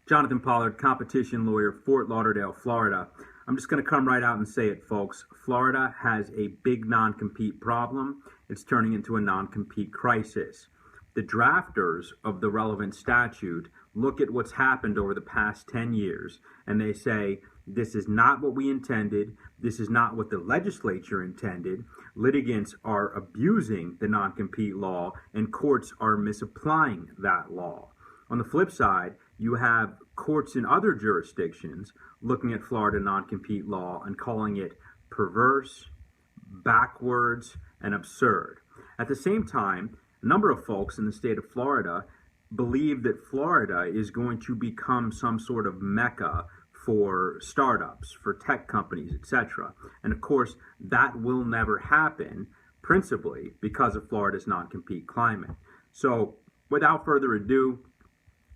Jonathan Pollard, competition lawyer, Fort Lauderdale, Florida. I'm just going to come right out and say it, folks. Florida has a big non-compete problem. It's turning into a non-compete crisis. The drafters of the relevant statute look at what's happened over the past 10 years and they say, this is not what we intended. This is not what the legislature intended. Litigants are abusing the non-compete law and courts are misapplying that law. On the flip side, you have courts in other jurisdictions looking at Florida non-compete law and calling it perverse, backwards, and absurd. At the same time, a number of folks in the state of Florida believe that Florida is going to become some sort of mecca for startups, for tech companies, etc. And of course, that will never happen, principally because of Florida's non-compete climate. So, without further ado,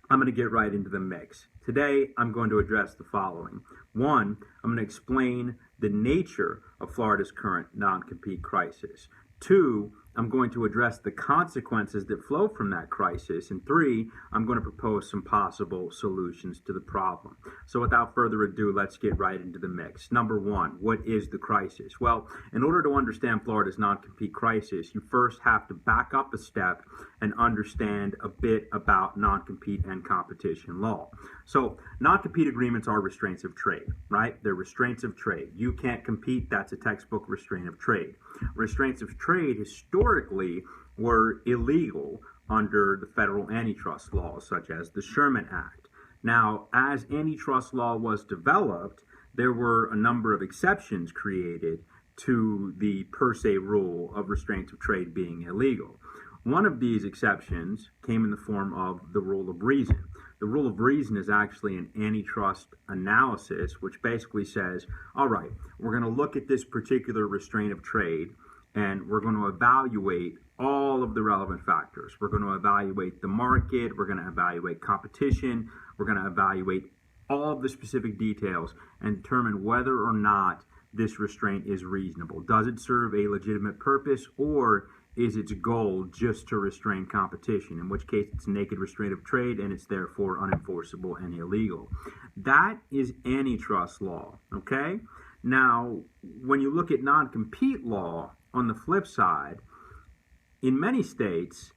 I'm going to get right into the mix. Today, I'm going to address the following. One, I'm going to explain the nature of Florida's current non-compete crisis. Two, I'm going to address the consequences that flow from that crisis. And three, I'm going to propose some possible solutions to the problem. So without further ado, let's get right into the mix. Number one, what is the crisis? Well, in order to understand Florida's non-compete crisis, you first have to back up a step and understand a bit about non-compete and competition law. So non-compete agreements are restraints of trade, right? They're restraints of trade. You can't compete, that's a textbook restraint of trade. Restraints of trade historically were illegal under the federal antitrust laws, such as the Sherman Act. Now, as antitrust law was developed, there were a number of exceptions created to the per se rule of restraints of trade being illegal. One of these exceptions came in the form of the rule of reason. The rule of reason is actually an antitrust analysis, which basically says, all right, we're going to look at this particular restraint of trade and we're going to evaluate all of the relevant factors. We're going to evaluate the market, we're going to evaluate competition, we're going to evaluate all of the specific details and determine whether or not this restraint is reasonable. Does it serve a legitimate purpose, or is its goal just to restrain competition, in which case it's a naked restraint of trade and it's therefore unenforceable and illegal. That is antitrust law, okay? Now, when you look at non-compete law, on the flip side, in many states,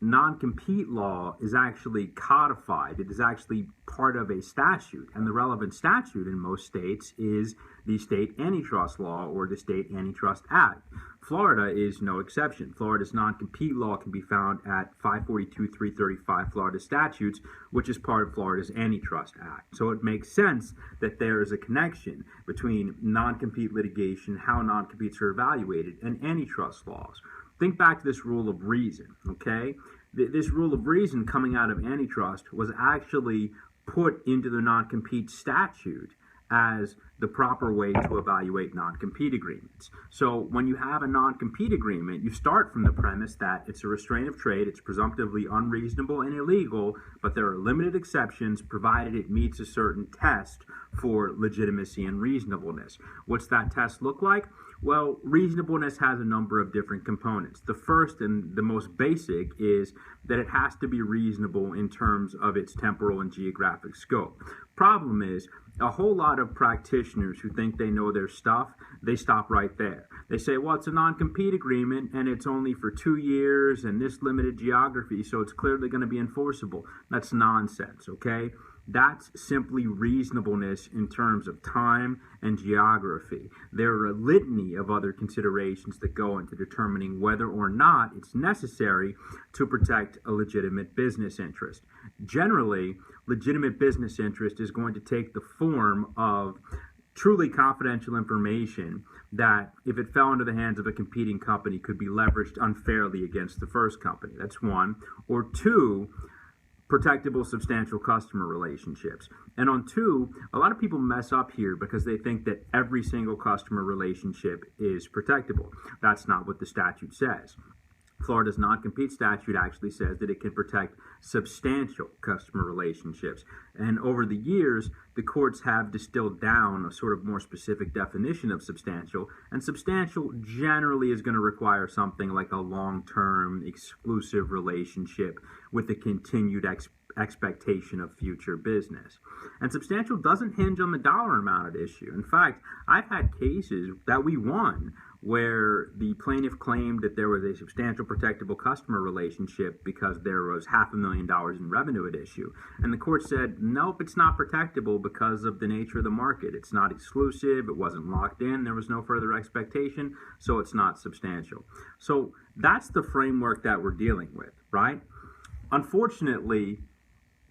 non-compete law is actually codified. It is actually part of a statute, and the relevant statute in most states is the state antitrust law or the state antitrust act. Florida is no exception. Florida's non-compete law can be found at 542-335 Florida statutes, which is part of Florida's antitrust act. So it makes sense that there is a connection between non-compete litigation, how non-competes are evaluated, and antitrust laws. Think back to this rule of reason, okay? This rule of reason coming out of antitrust was actually put into the non-compete statute as the proper way to evaluate non-compete agreements. So when you have a non-compete agreement, you start from the premise that it's a restraint of trade, it's presumptively unreasonable and illegal, but there are limited exceptions provided it meets a certain test for legitimacy and reasonableness. What's that test look like? Well, reasonableness has a number of different components. The first and the most basic is that it has to be reasonable in terms of its temporal and geographic scope. Problem is, a whole lot of practitioners who think they know their stuff, they stop right there. They say, well, it's a non-compete agreement and it's only for 2 years and this limited geography, so it's clearly going to be enforceable. That's nonsense, okay? That's simply reasonableness in terms of time and geography. There are a litany of other considerations that go into determining whether or not it's necessary to protect a legitimate business interest. Generally, legitimate business interest is going to take the form of truly confidential information that, if it fell into the hands of a competing company, could be leveraged unfairly against the first company. That's one. Or two, protectable substantial customer relationships. And on two, a lot of people mess up here because they think that every single customer relationship is protectable. That's not what the statute says. Florida's non-compete statute actually says that it can protect substantial customer relationships. And over the years, the courts have distilled down a sort of more specific definition of substantial. And substantial generally is going to require something like a long-term exclusive relationship with a continued expectation of future business. And substantial doesn't hinge on the dollar amount at issue. In fact, I've had cases that we won where the plaintiff claimed that there was a substantial protectable customer relationship because there was $500,000 in revenue at issue. And the court said, nope, it's not protectable because of the nature of the market. It's not exclusive, it wasn't locked in, there was no further expectation, so it's not substantial. So that's the framework that we're dealing with, right? Unfortunately,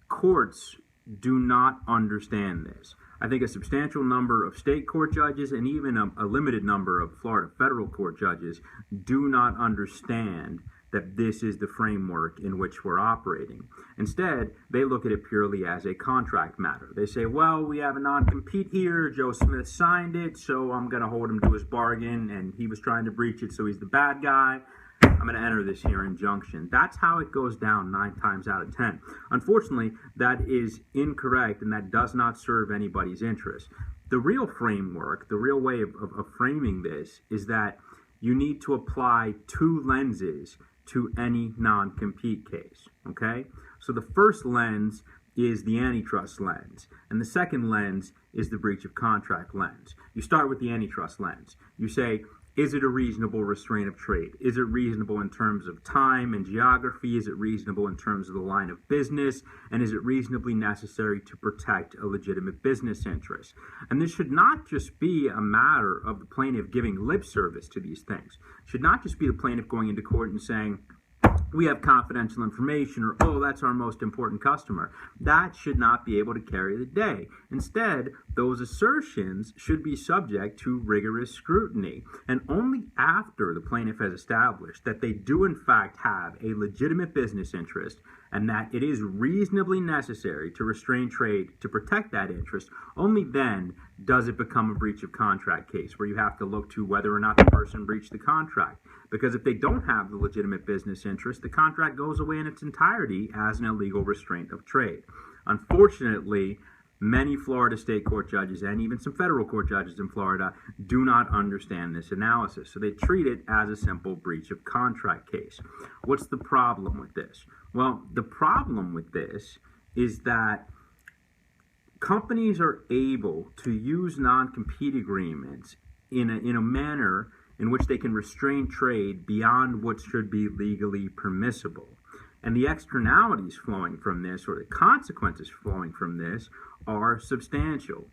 courts do not understand this. I think a substantial number of state court judges and even a limited number of Florida federal court judges do not understand that this is the framework in which we're operating. Instead, they look at it purely as a contract matter. They say, well, we have a non-compete here, Joe Smith signed it, so I'm going to hold him to his bargain, and he was trying to breach it, so he's the bad guy. I'm going to enter this here injunction. That's how it goes down 9 times out of 10. Unfortunately, that is incorrect, and that does not serve anybody's interest. The real framework, the real way of framing this is that you need to apply 2 lenses to any non-compete case, okay? So the first lens is the antitrust lens, and the second lens is the breach of contract lens. You start with the antitrust lens. You say, is it a reasonable restraint of trade? Is it reasonable in terms of time and geography? Is it reasonable in terms of the line of business? And is it reasonably necessary to protect a legitimate business interest? And this should not just be a matter of the plaintiff giving lip service to these things. It should not just be the plaintiff going into court and saying, we have confidential information, or, oh, that's our most important customer. That should not be able to carry the day. Instead, those assertions should be subject to rigorous scrutiny. And only after the plaintiff has established that they do in fact have a legitimate business interest and that it is reasonably necessary to restrain trade to protect that interest, only then does it become a breach of contract case where you have to look to whether or not the person breached the contract. Because if they don't have the legitimate business interest, the contract goes away in its entirety as an illegal restraint of trade. Unfortunately, many Florida state court judges and even some federal court judges in Florida do not understand this analysis. So they treat it as a simple breach of contract case. What's the problem with this? Well, the problem with this is that companies are able to use non-compete agreements in a manner in which they can restrain trade beyond what should be legally permissible. And the externalities flowing from this, or the consequences flowing from this, are substantial.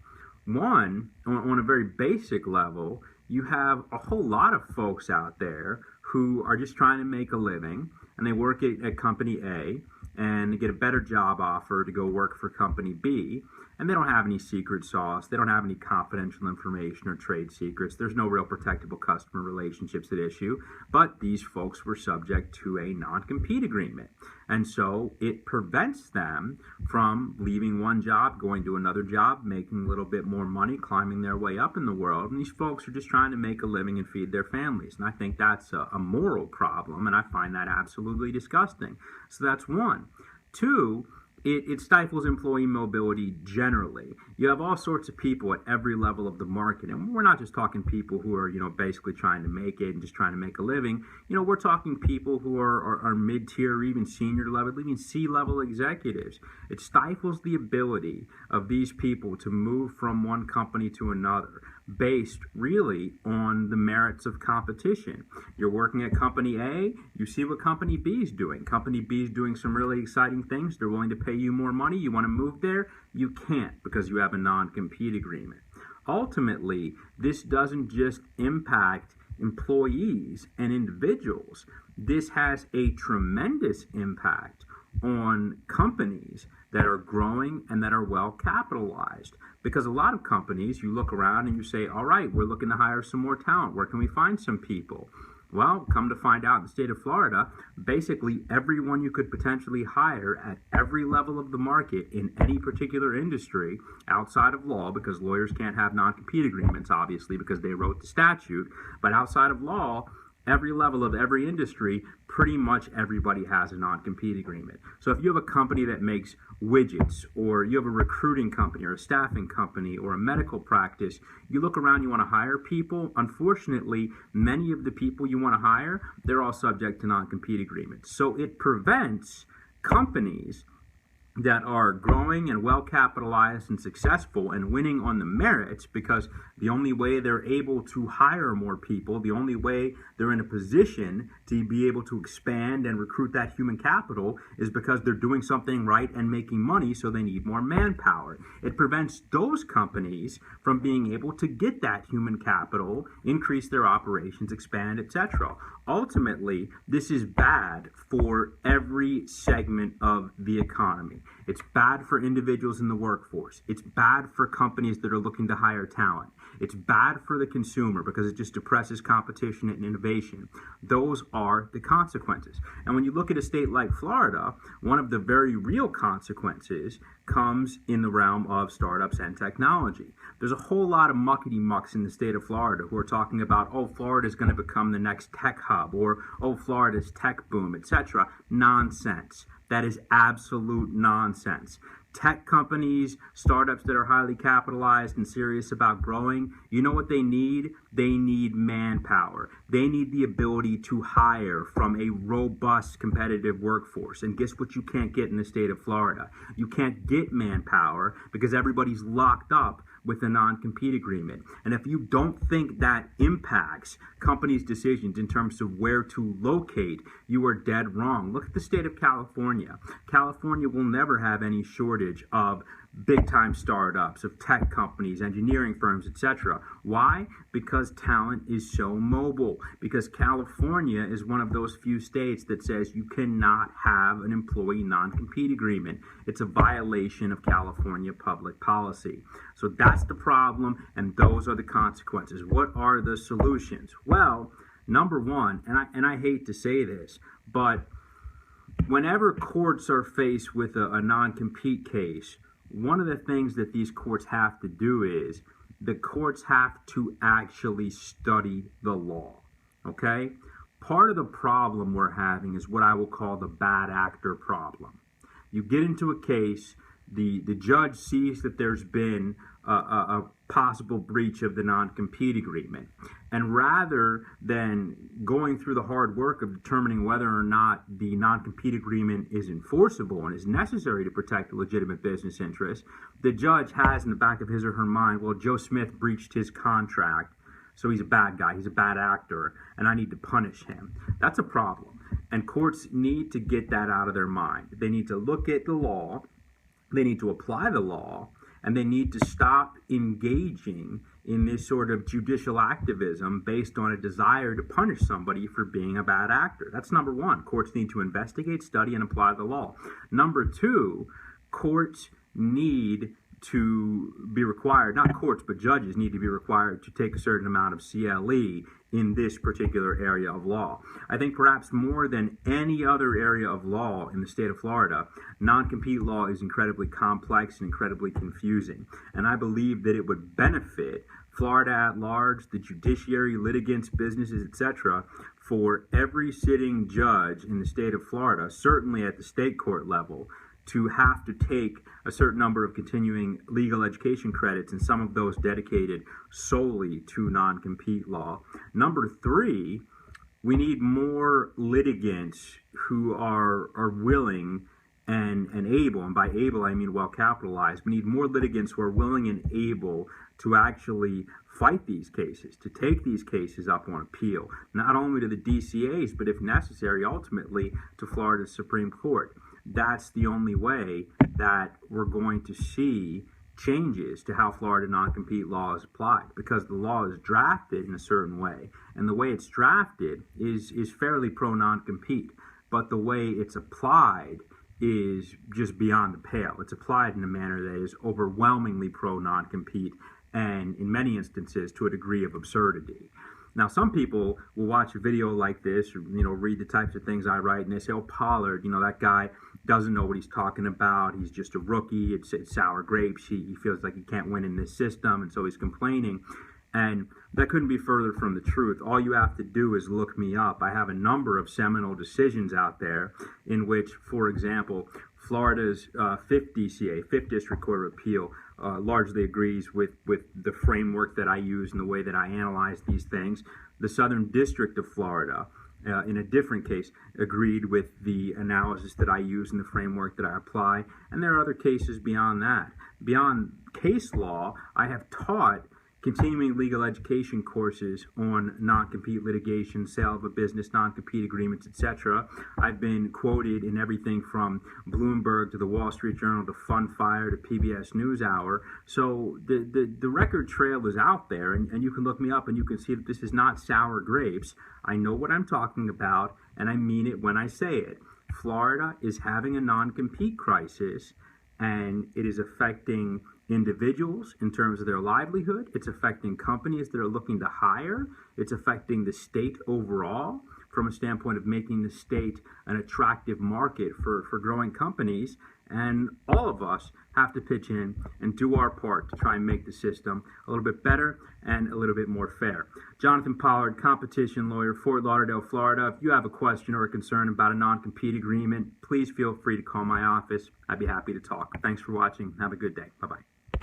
One, on a very basic level, you have a whole lot of folks out there who are just trying to make a living, and they work at company A, and they get a better job offer to go work for company B, and they don't have any secret sauce, they don't have any confidential information or trade secrets, there's no real protectable customer relationships at issue, but these folks were subject to a non-compete agreement. And so it prevents them from leaving one job, going to another job, making a little bit more money, climbing their way up in the world, and these folks are just trying to make a living and feed their families. And I think that's a moral problem, and I find that absolutely disgusting. So that's one. Two, it stifles employee mobility generally. You have all sorts of people at every level of the market, and we're not just talking people who are, basically trying to make it and just trying to make a living. We're talking people who are mid-tier or even senior level, even C-level executives. It stifles the ability of these people to move from one company to another based really on the merits of competition. You're working at company A, you see what company B is doing. Company B is doing some really exciting things. They're willing to pay you more money. You want to move there? You can't because you have a non-compete agreement. Ultimately, this doesn't just impact employees and individuals. This has a tremendous impact on companies that are growing and that are well capitalized. Because a lot of companies, you look around and you say, all right, we're looking to hire some more talent. Where can we find some people? Well, come to find out in the state of Florida, basically everyone you could potentially hire at every level of the market in any particular industry outside of law, because lawyers can't have non-compete agreements, obviously, because they wrote the statute, but outside of law, every level of every industry, pretty much everybody has a non-compete agreement. So if you have a company that makes widgets, or you have a recruiting company or a staffing company or a medical practice, you look around, you want to hire people. Unfortunately, many of the people you want to hire, they're all subject to non-compete agreements. So it prevents companies that are growing and well capitalized and successful and winning on the merits, because the only way they're able to hire more people, the only way they're in a position to be able to expand and recruit that human capital is because they're doing something right and making money, so they need more manpower. It prevents those companies from being able to get that human capital, increase their operations, expand, etc. Ultimately, this is bad for every segment of the economy. It's bad for individuals in the workforce. It's bad for companies that are looking to hire talent. It's bad for the consumer because it just depresses competition and innovation. Those are the consequences. And when you look at a state like Florida, one of the very real consequences comes in the realm of startups and technology. There's a whole lot of muckety-mucks in the state of Florida who are talking about, oh, Florida is going to become the next tech hub, or, oh, Florida's tech boom, etc. Nonsense. That is absolute nonsense. Tech companies, startups that are highly capitalized and serious about growing, you know what they need? They need manpower. They need the ability to hire from a robust competitive workforce. And guess what you can't get in the state of Florida? You can't get manpower because everybody's locked up with a non-compete agreement. And if you don't think that impacts companies' decisions in terms of where to locate, you are dead wrong. Look at the state of California. California will never have any shortage of big-time startups, of tech companies, engineering firms, etc. Why? Because talent is so mobile. Because California is one of those few states that says you cannot have an employee non-compete agreement. It's a violation of California public policy. So that's the problem, and those are the consequences. What are the solutions? Well, number one, and I hate to say this, but whenever courts are faced with a non-compete case, one of the things that these courts have to do is the courts have to actually study the law, okay? Part of the problem we're having is what I will call the bad actor problem. You get into a case, the judge sees that there's been a possible breach of the non-compete agreement. And rather than going through the hard work of determining whether or not the non-compete agreement is enforceable and is necessary to protect the legitimate business interests, the judge has in the back of his or her mind, well, Joe Smith breached his contract, so he's a bad guy, he's a bad actor, and I need to punish him. That's a problem. And courts need to get that out of their mind. They need to look at the law, they need to apply the law, and they need to stop engaging in this sort of judicial activism based on a desire to punish somebody for being a bad actor. That's number one. Courts need to investigate, study, and apply the law. Number two, courts need to be required, not courts, but judges need to be required to take a certain amount of CLE in this particular area of law. I think perhaps more than any other area of law in the state of Florida, non-compete law is incredibly complex and incredibly confusing. And I believe that it would benefit Florida at large, the judiciary, litigants, businesses, etc., for every sitting judge in the state of Florida, certainly at the state court level, to have to take a certain number of continuing legal education credits, and some of those dedicated solely to non-compete law. Number three, we need more litigants who are willing and able, and by able I mean well capitalized. We need more litigants who are willing and able to actually fight these cases, to take these cases up on appeal, not only to the DCAs, but if necessary, ultimately to Florida's Supreme Court. That's the only way that we're going to see changes to how Florida non-compete law is applied, because the law is drafted in a certain way, and the way it's drafted is fairly pro-non-compete, but the way it's applied is just beyond the pale. It's applied in a manner that is overwhelmingly pro-non-compete, and in many instances to a degree of absurdity. Now, some people will watch a video like this, or read the types of things I write, and they say, "Oh, Pollard, that guy doesn't know what he's talking about. He's just a rookie. It's sour grapes. He feels like he can't win in this system, and so he's complaining." And that couldn't be further from the truth. All you have to do is look me up. I have a number of seminal decisions out there in which, for example, Florida's 5th DCA, 5th District Court of Appeal, largely agrees with the framework that I use and the way that I analyze these things. The Southern District of Florida in a different case, agreed with the analysis that I use and the framework that I apply. And there are other cases beyond that. Beyond case law, I have taught continuing legal education courses on non-compete litigation, sale of a business, non-compete agreements, etc. I've been quoted in everything from Bloomberg to the Wall Street Journal to Fundfire to PBS NewsHour. So the record trail is out there, and you can look me up and you can see that this is not sour grapes. I know what I'm talking about, and I mean it when I say it. Florida is having a non-compete crisis, and it is affecting individuals in terms of their livelihood. It's affecting companies that are looking to hire. It's affecting the state overall from a standpoint of making the state an attractive market for growing companies. And all of us have to pitch in and do our part to try and make the system a little bit better and a little bit more fair. Jonathan Pollard, competition lawyer, Fort Lauderdale, Florida. If you have a question or a concern about a non-compete agreement, please feel free to call my office. I'd be happy to talk. Thanks for watching. Have a good day. Bye-bye.